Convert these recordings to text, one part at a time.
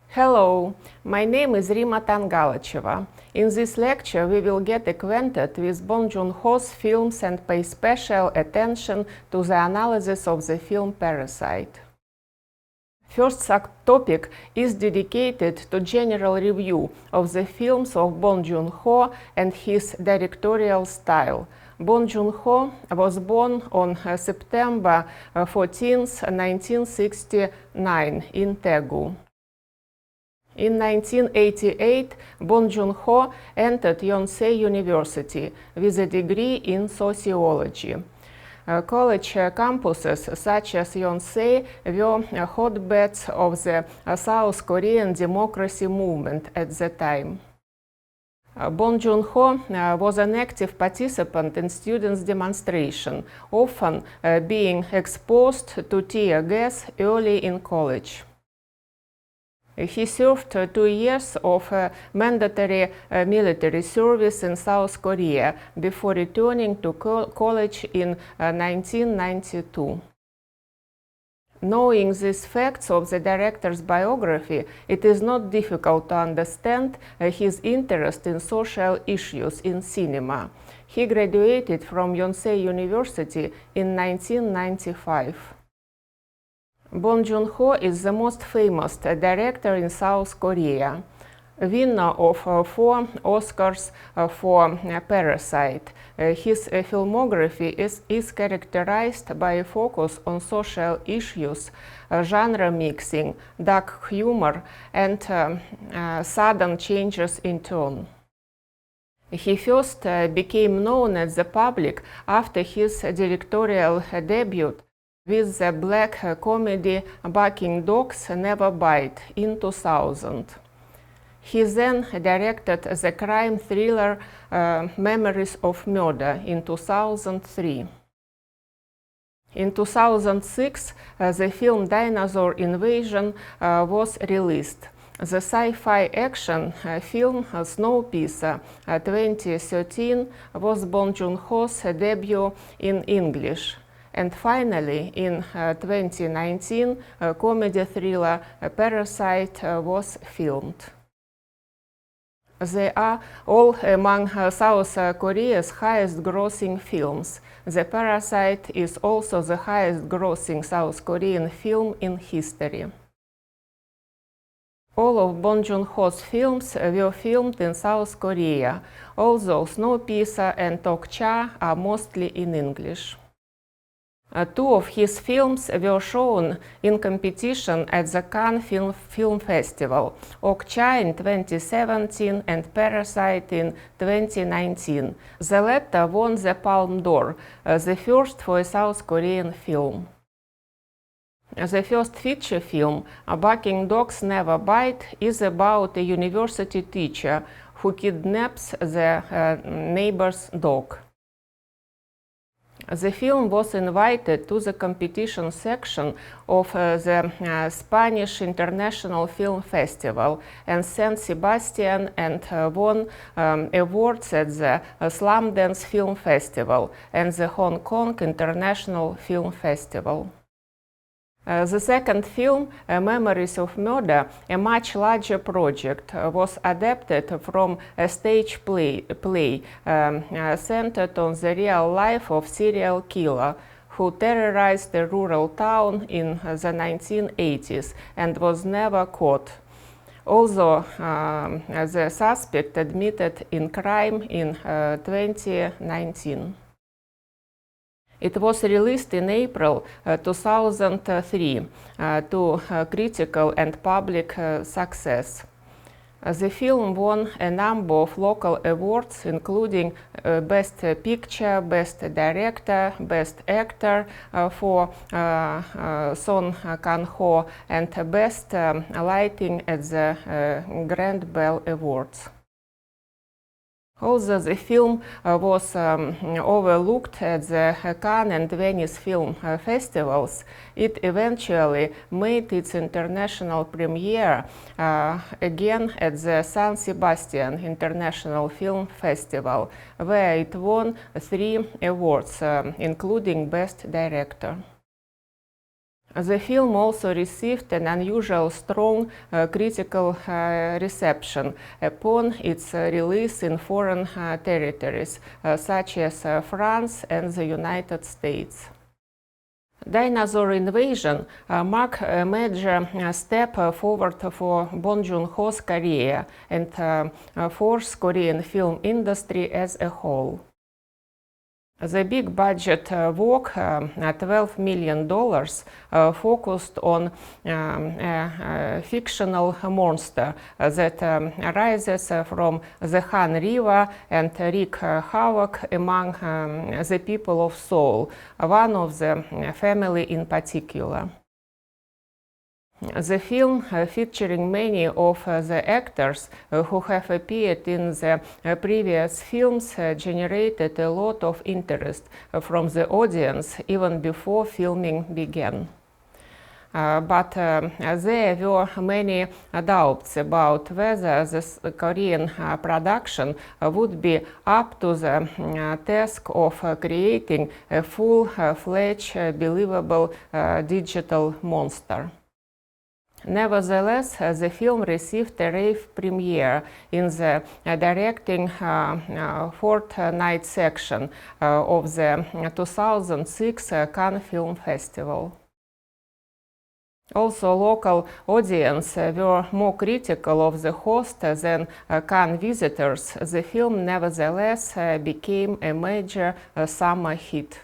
Hello, my name is Rima Tangalacheva. In this lecture, we will get acquainted with Bong Joon-ho's films and pay special attention to the analysis of the film Parasite. First subtopic is dedicated to general review of the films of Bong Joon-ho and his directorial style. Bong Joon-ho was born on September 14, 1969 in Daegu. In 1988, Bong Joon-ho entered Yonsei University with a degree in sociology. College campuses such as Yonsei were hotbeds of the South Korean democracy movement at the time. Bong Joon-ho was an active participant in students' demonstration, often being exposed to tear gas early in college. He served 2 years of mandatory military service in South Korea before returning to college in 1992. Knowing these facts of the director's biography, it is not difficult to understand his interest in social issues in cinema. He graduated from Yonsei University in 1995. Bong Joon-ho is the most famous director in South Korea, winner of 4 Oscars for Parasite. His filmography is characterized by a focus on social issues, genre mixing, dark humor, and sudden changes in tone. He first became known at the public after his directorial debut with the black comedy Barking Dogs Never Bite in 2000. He then directed the crime thriller Memories of Murder in 2003. In 2006, the film Dinosaur Invasion was released. The sci-fi action film Snowpiercer 2013 was Bong Joon-ho's debut in English. And finally, in 2019, comedy thriller Parasite was filmed. They are all among South Korea's highest-grossing films. The Parasite is also the highest-grossing South Korean film in history. All of Bong Joon-ho's films were filmed in South Korea, although Snowpiercer and Okja are mostly in English. 2 of his films were shown in competition at the Cannes Film Festival, Okja in 2017 and Parasite in 2019. The latter won the Palme d'Or, the first for a South Korean film. The first feature film, Barking Dogs Never Bite, is about a university teacher who kidnaps the neighbor's dog. The film was invited to the competition section of the Spanish International Film Festival in San Sebastian and won awards at the Slamdance Film Festival and the Hong Kong International Film Festival. The second film, Memories of Murder, a much larger project, was adapted from a stage play centered on the real life of serial killer who terrorized a rural town in the 1980s and was never caught, although the suspect admitted in crime in 2019. It was released in April 2003 to critical and public success. The film won a number of local awards, including Best Picture, Best Director, Best Actor for Son Kang-ho, and Best Lighting at the Grand Bell Awards. Although the film was overlooked at the Cannes and Venice film festivals, it eventually made its international premiere again at the San Sebastian International Film Festival, where it won 3 awards, including Best Director. The film also received an unusual strong critical reception upon its release in foreign territories, such as France and the United States. Dinosaur Invasion marked a major step forward for Bong Joon-ho's career and for Korean film industry as a whole. The big budget work, $12 million, focused on a fictional monster that arises from the Han River and wreaks havoc among the people of Seoul, one of the family in particular. The film, featuring many of the actors who have appeared in the previous films, generated a lot of interest from the audience even before filming began. But there were many doubts about whether this Korean production would be up to the task of creating a full-fledged, believable digital monster. Nevertheless, the film received a rave premiere in the directing fortnight section of the 2006 Cannes Film Festival. Also, local audiences were more critical of the host than Cannes visitors. The film nevertheless became a major summer hit.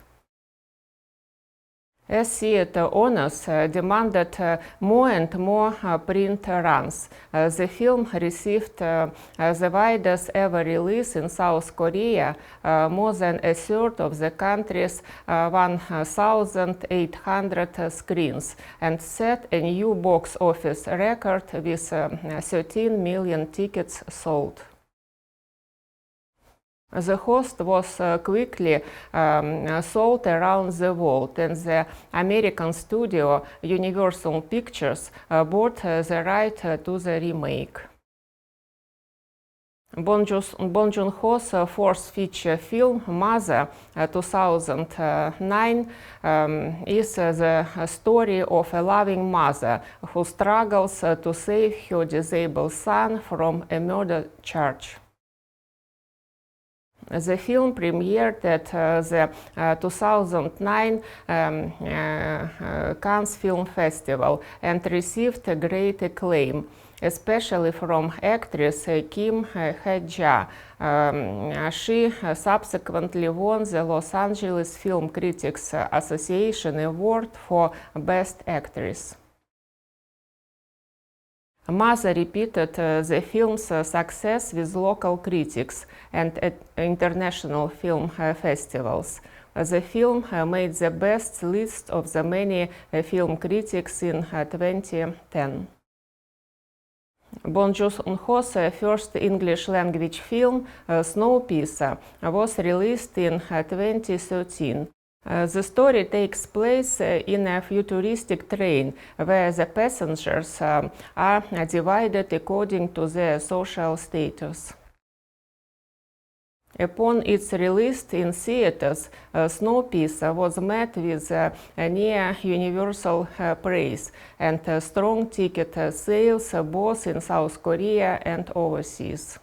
As theater owners demanded more and more print runs, the film received the widest ever release in South Korea, more than a third of the country's 1,800 screens, and set a new box office record with 13 million tickets sold. The host was quickly sold around the world, and the American studio Universal Pictures bought the right to the remake. Bong Joon-ho's fourth feature film, Mother, 2009, is the story of a loving mother who struggles to save her disabled son from a murder charge. The film premiered at the 2009 Cannes Film Festival and received great acclaim, especially from actress Kim Okja. She subsequently won the Los Angeles Film Critics Association Award for Best Actress. Mother repeated the film's success with local critics and at international film festivals. The film made the best list of the many film critics in 2010. Bong Joon-ho's first English-language film, Snowpiercer, was released in 2013. The story takes place in a futuristic train where the passengers are divided according to their social status. Upon its release in theaters, Snowpiercer was met with near universal praise and strong ticket sales both in South Korea and overseas.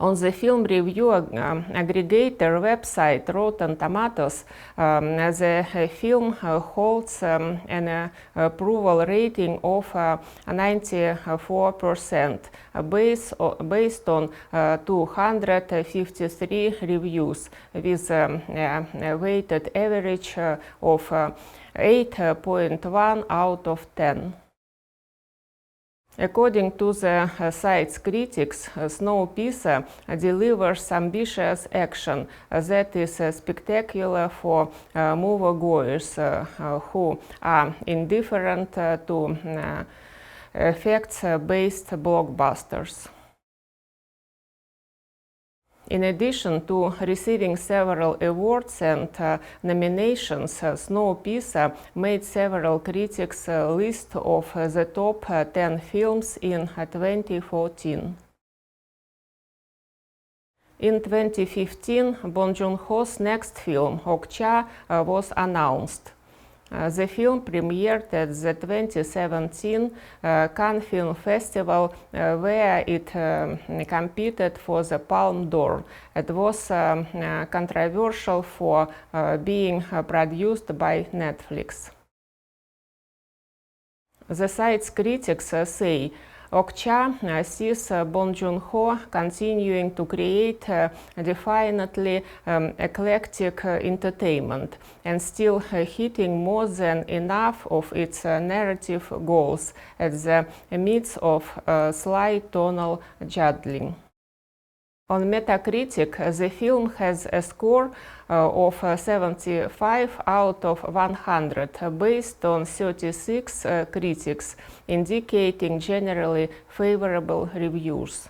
On the film review aggregator website Rotten Tomatoes, the film holds an approval rating of 94%, based on 253 reviews, with a weighted average of 8.1 out of 10. According to the site's critics, Snowpiercer delivers ambitious action that is spectacular for moviegoers who are indifferent to effects-based blockbusters. In addition to receiving several awards and nominations, Snowpiercer made several critics' list of the top 10 films in 2014. In 2015, Bong Joon-ho's next film, Okja, was announced. The film premiered at the 2017 Cannes Film Festival, where it competed for the Palme d'Or. It was controversial for being produced by Netflix. The site's critics say Okja sees Bong Joon-ho continuing to create definitely eclectic entertainment and still hitting more than enough of its narrative goals at the midst of sly tonal juggling. On Metacritic, the film has a score of 75 out of 100, based on 36 critics, indicating generally favorable reviews.